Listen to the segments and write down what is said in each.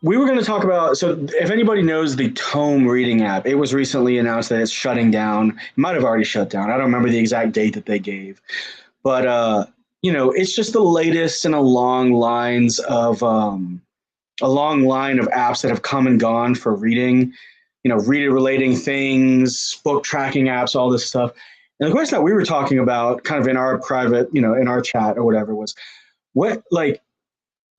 We were going to talk about, so if anybody knows the Tome reading app, it was recently announced that it's shutting down. It might have already shut down. I don't remember the exact date that they gave, but it's just the latest in a long line of apps that have come and gone for reading, reader relating things, book tracking apps, all this stuff. And the question that we were talking about, kind of in our private, in our chat or whatever, was what like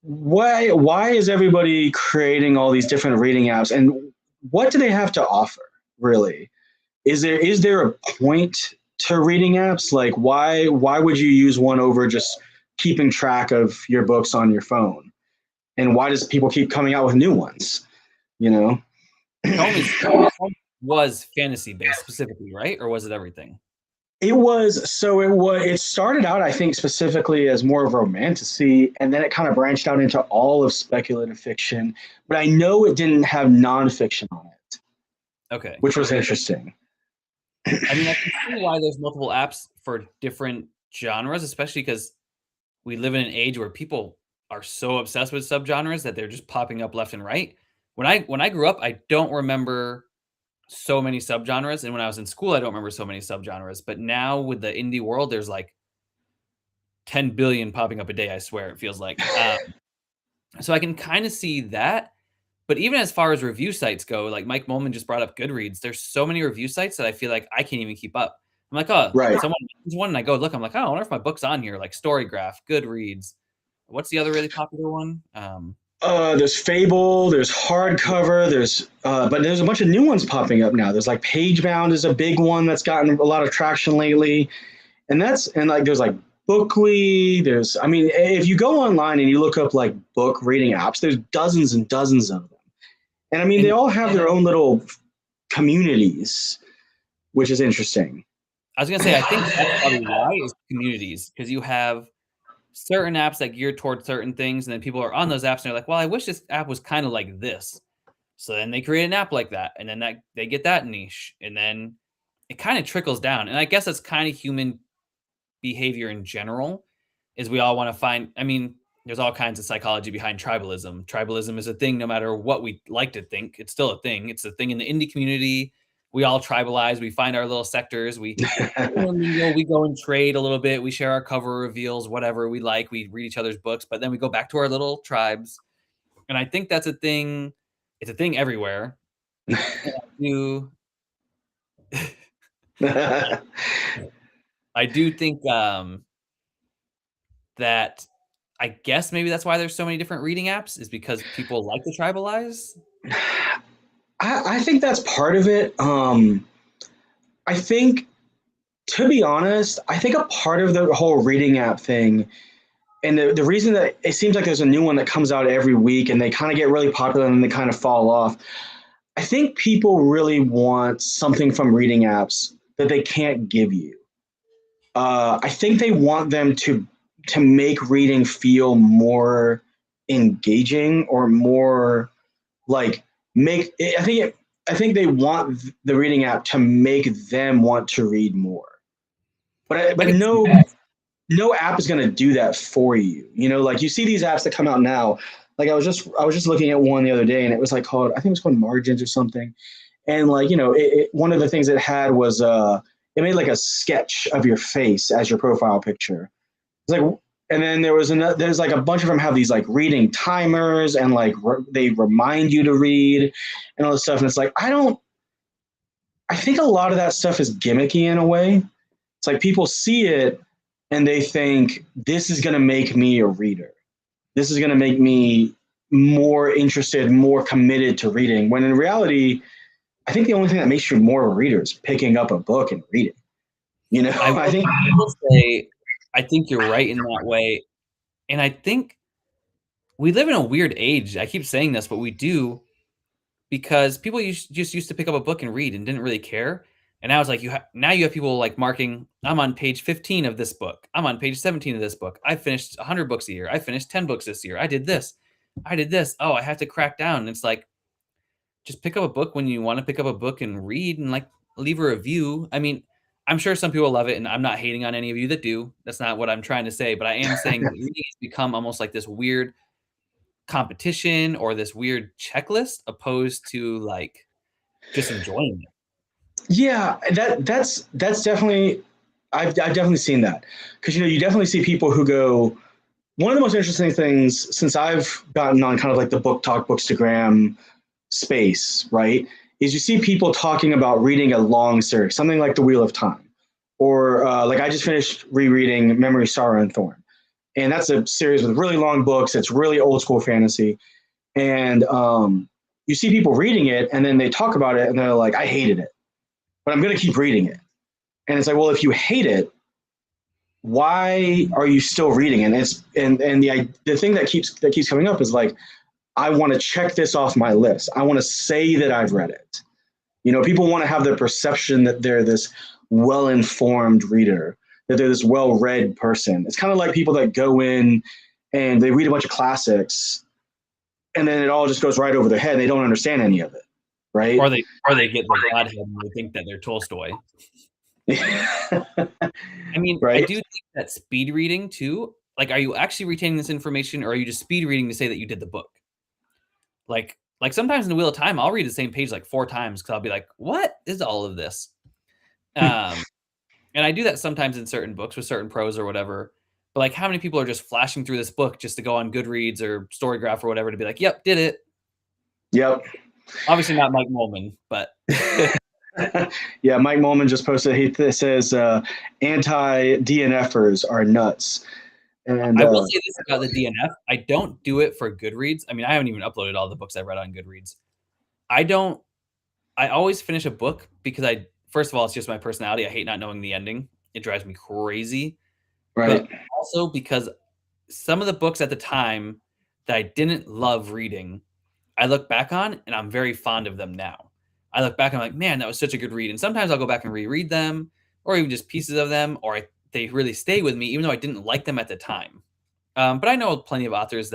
why is everybody creating all these different reading apps, and what do they have to offer, really? Is there a point to reading apps? Like, why would you use one over just keeping track of your books on your phone? And why does people keep coming out with new ones? You know? Tome was fantasy based specifically, right? Or was it everything? It started out, I think, specifically as more of a romantasy, and then it kind of branched out into all of speculative fiction. But I know it didn't have nonfiction on it, Okay. which was interesting. I mean, I can see why there's multiple apps for different genres, especially because we live in an age where people are so obsessed with subgenres that they're just popping up left and right. When I grew up, I don't remember so many subgenres, and when I was in school, I don't remember so many subgenres. But now with the indie world, there's like 10 billion popping up a day. I swear, it feels like. So I can kind of see that. But even as far as review sites go, like Mike Molman just brought up Goodreads, there's so many review sites that I feel like I can't even keep up. I'm like, oh, Right. someone mentions one, and I go look. I'm like, oh, I wonder if my book's on here, like Storygraph, Goodreads. What's the other really popular one? There's Fable, there's hardcover, but there's a bunch of new ones popping up now. There's like Pagebound is a big one that's gotten a lot of traction lately, and there's like Bookly. If you go online and you look up like book reading apps, there's dozens and dozens of them, and I mean they all have their own little communities, which is interesting. I was gonna say, I think that's probably why is communities, because you have certain apps that gear towards certain things, and then people are on those apps and they're like, well, I wish this app was kind of like this. So then they create an app like that, and then that they get that niche, and then it kind of trickles down. And I guess that's kind of human behavior in general, is we all want to find. I mean, there's all kinds of psychology behind tribalism. Tribalism is a thing, no matter what we like to think. It's still a thing. It's a thing in the indie community. We all tribalize. We find our little sectors. We go and trade a little bit. We share our cover reveals, whatever we like. We read each other's books, but then we go back to our little tribes. And I think that's a thing. It's a thing everywhere. I do think that I guess maybe that's why there's so many different reading apps, is because people like to tribalize. I think that's part of it. I think, to be honest, I think a part of the whole reading app thing, and the reason that it seems like there's a new one that comes out every week and they kind of get really popular and then they kind of fall off. I think people really want something from reading apps that they can't give you. I think they want them to make reading feel more engaging, or more like make. I think they want the reading app to make them want to read more. But no app is going to do that for you. Like you see these apps that come out now. Like I was just looking at one the other day, and it was like called, I think it was called Margins or something. And like, one of the things it had was it made like a sketch of your face as your profile picture. It's like, and then there's like a bunch of them have these like reading timers, and like they remind you to read and all this stuff. And it's like, I think a lot of that stuff is gimmicky in a way. It's like people see it and they think this is going to make me a reader. This is going to make me more interested, more committed to reading. When in reality, I think the only thing that makes you more of a reader is picking up a book and reading. I will say, I think you're right in that way. And I think we live in a weird age. I keep saying this, but we do, because people just used to pick up a book and read and didn't really care. And now it's like now you have people like marking, I'm on page 15 of this book. I'm on page 17 of this book. I finished 100 books a year. I finished 10 books this year. I did this. I did this. Oh, I have to crack down. And it's like, just pick up a book when you want to pick up a book and read, and like leave a review. I mean, I'm sure some people love it, and I'm not hating on any of you that do. That's not what I'm trying to say, but I am saying that reading has become almost like this weird competition or this weird checklist opposed to like just enjoying it. Yeah, that's definitely I've definitely seen that because you definitely see people who go. One of the most interesting things since I've gotten on kind of like the book talk, bookstagram space, right, is you see people talking about reading a long series, something like The Wheel of Time, or like I just finished rereading Memory, Sorrow, and Thorn, and that's a series with really long books. It's really old school fantasy, and you see people reading it, and then they talk about it, and they're like, "I hated it, but I'm going to keep reading it." And it's like, well, if you hate it, why are you still reading? And it's and the thing that keeps coming up is like, I want to check this off my list. I want to say that I've read it. People want to have the perception that they're this well-informed reader, that they're this well-read person. It's kind of like people that go in and they read a bunch of classics and then it all just goes right over their head. They don't understand any of it, right? Or they get the Godhead and they think that they're Tolstoy. I mean, I Right? do think that speed reading too. Like, are you actually retaining this information, or are you just speed reading to say that you did the book? Like sometimes in the Wheel of Time, I'll read the same page like 4 times because I'll be like, "What is all of this?" Um, and I do that sometimes in certain books with certain prose or whatever. But like, how many people are just flashing through this book just to go on Goodreads or Storygraph or whatever to be like, "Yep, did it." Yep. Obviously not Mike Molman, but Yeah, Mike Molman just posted. He says anti DNFers are nuts, and I will say this about the DNF. I don't do it for Goodreads. I mean, I haven't even uploaded all the books I read on Goodreads. I don't I always finish a book because first of all, it's just my personality. I hate not knowing the ending. It drives me crazy. right. But also because some of the books at the time that I didn't love reading, I look back on and I'm very fond of them now. I look back and I'm like, man, that was such a good read. And sometimes I'll go back and reread them or even just pieces of them, or they really stay with me, even though I didn't like them at the time. But I know plenty of authors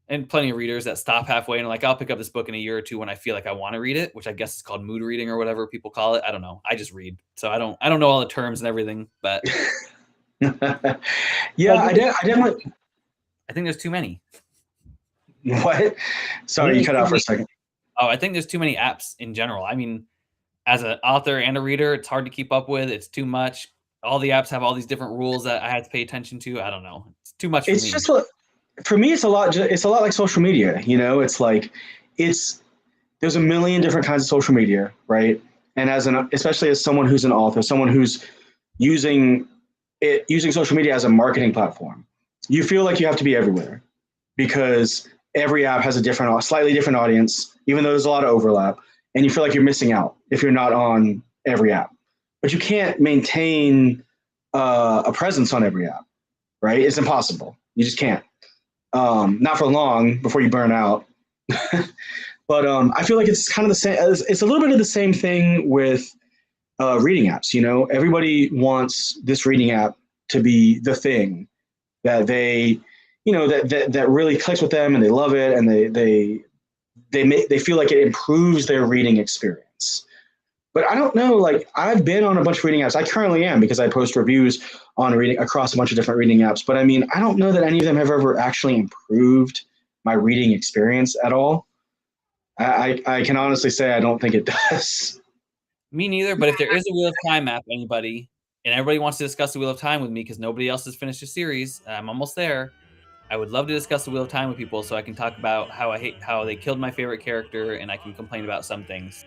and plenty of readers that stop halfway and like, I'll pick up this book in a year or two when I feel like I want to read it, which I guess is called mood reading or whatever people call it. I don't know. I just read. So I don't know all the terms and everything, but Yeah, I definitely. I think there's too many. What? I think Sorry, you there's cut too out for a many. second. Oh, I think there's too many apps in general. I mean, as an author and a reader, it's hard to keep up with. It's too much. All the apps have all these different rules that I have to pay attention to. I don't know. It's too much for It's me. just for me. It's a lot. It's a lot like social media. It's like it's there's a million different kinds of social media, right? And especially as someone who's an author, someone who's using using social media as a marketing platform, you feel like you have to be everywhere because every app has a slightly different audience, even though there's a lot of overlap, and you feel like you're missing out if you're not on every app. But you can't maintain a presence on every app, right? It's impossible. You just can't. Not for long before you burn out. But I feel like it's kind of the same. It's a little bit of the same thing with reading apps. Everybody wants this reading app to be the thing that that really clicks with them and they love it and they feel like it improves their reading experience. But I don't know. Like I've been on a bunch of reading apps. I currently am because I post reviews on reading across a bunch of different reading apps. But I mean, I don't know that any of them have ever actually improved my reading experience at all. I can honestly say I don't think it does. Me neither. But if there is a Wheel of Time app, anybody, and everybody wants to discuss the Wheel of Time with me because nobody else has finished the series, I'm almost there. I would love to discuss the Wheel of Time with people so I can talk about how they killed my favorite character and I can complain about some things.